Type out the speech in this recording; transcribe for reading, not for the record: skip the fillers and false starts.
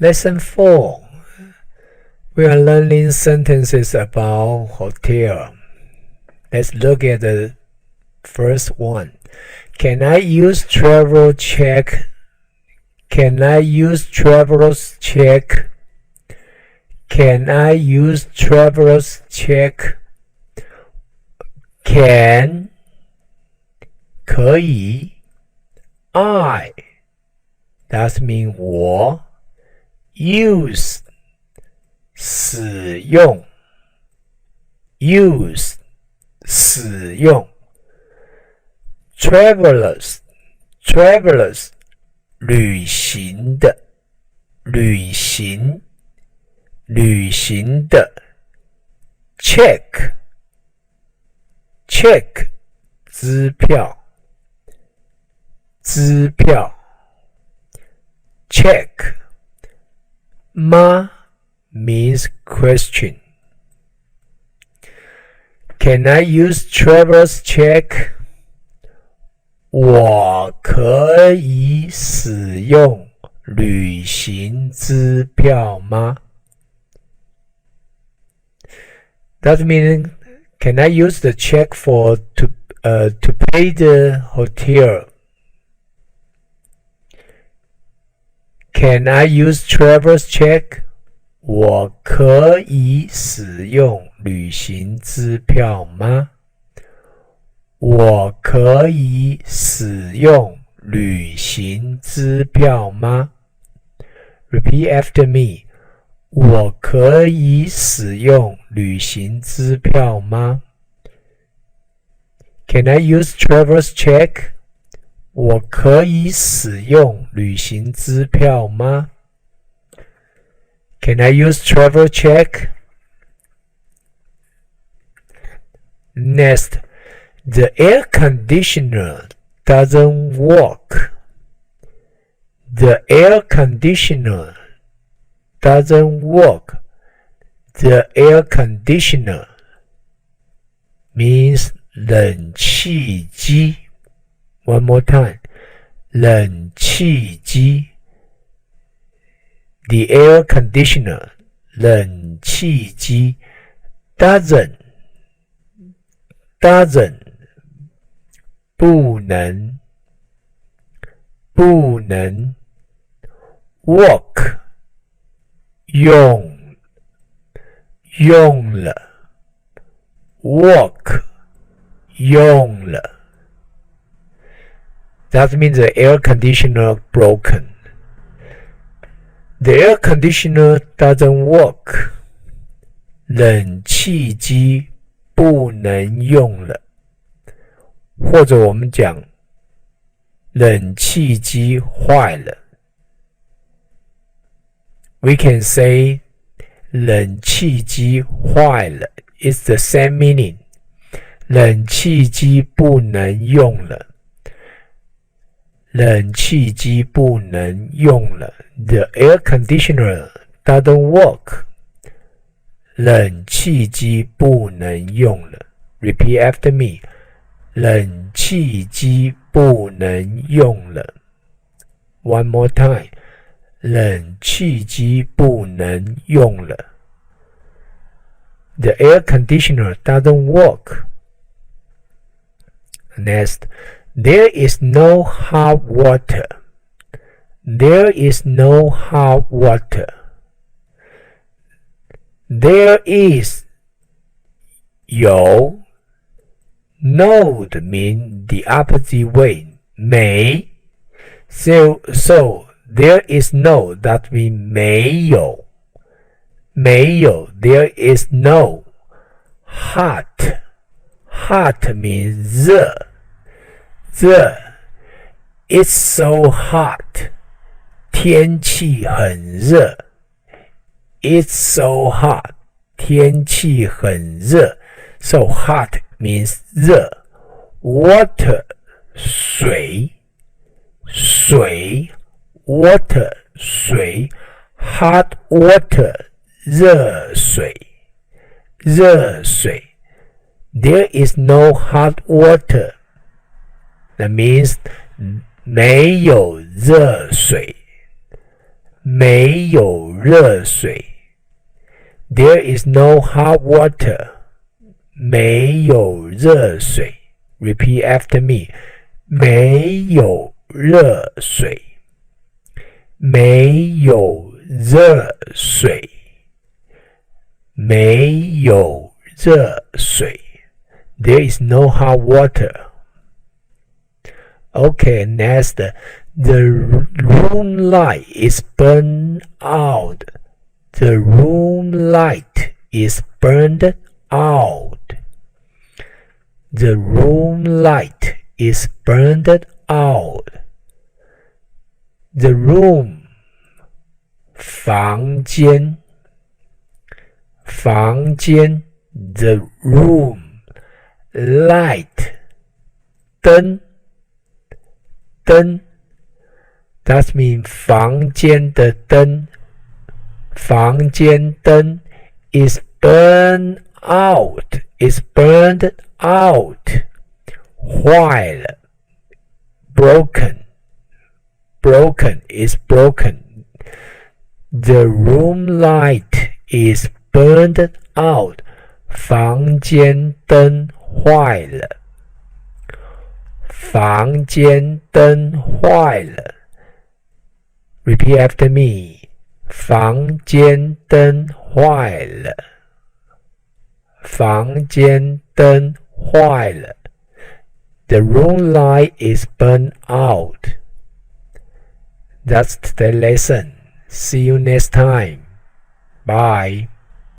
Lesson 4. We are learning sentences about hotel. Let's look at the first one. Can I use travel check? Can I use traveler's check? Can I use traveler's check? Can 可以 I that mean 我 use 使用 use 使用 travelers 旅行的旅行的 check 支票 check 吗 means question. Can I use traveler's check? 我可以使用旅行支票吗 That means, can I use the check to pay the hotel? Can I use traveler's check? 我可以使用旅行支票吗？我可以使用旅行支票吗 ？Repeat after me. 我可以使用旅行支票吗 ？Can I use traveler's check? 我可以使用旅行支票吗 ？Can I use travel check? Next, the air conditioner doesn't work. The air conditioner doesn't work. The air conditioner means 冷气机 One more time. 冷气机 The air conditioner 冷气机 doesn't 不能 work 用了 work 用了 That means the air conditioner broken. The air conditioner doesn't work. 冷气机不能用了。或者我们讲冷气机坏了。We can say 冷气机坏了 It's the same meaning. 冷气机不能用了。冷气机不能用了 The air conditioner doesn't work. 冷气机不能用了 Repeat after me. 冷气机不能用了 One more time. 冷气机不能用了 The air conditioner doesn't work. Next, there is no hot water. There is no hot water. There is 有 no mean the opposite way 没 so there is no that mean 没有 there is no hot means 热 It's so hot 天气很热 It's so hot 天气很热 So hot means 热 Water 水 Water 水 Hot water 热水 There is no hot water. That means 没有热水没有热水。There is no hot water. 没有热水。Repeat after me. 没有热水。没有热水。没有热水。There is no hot water. Okay, next. The room light is burned out. The room light is burned out. The room light is burned out. The room 房间房间 The room light 灯灯 That means 房间的灯房间灯 is burned out is burned out 坏了 broken broken is broken The room light is burned out 房间灯坏了房间灯坏了 Repeat after me 房间灯坏了房间灯坏了 The room light is burned out. That's the lesson. See you next time. Bye.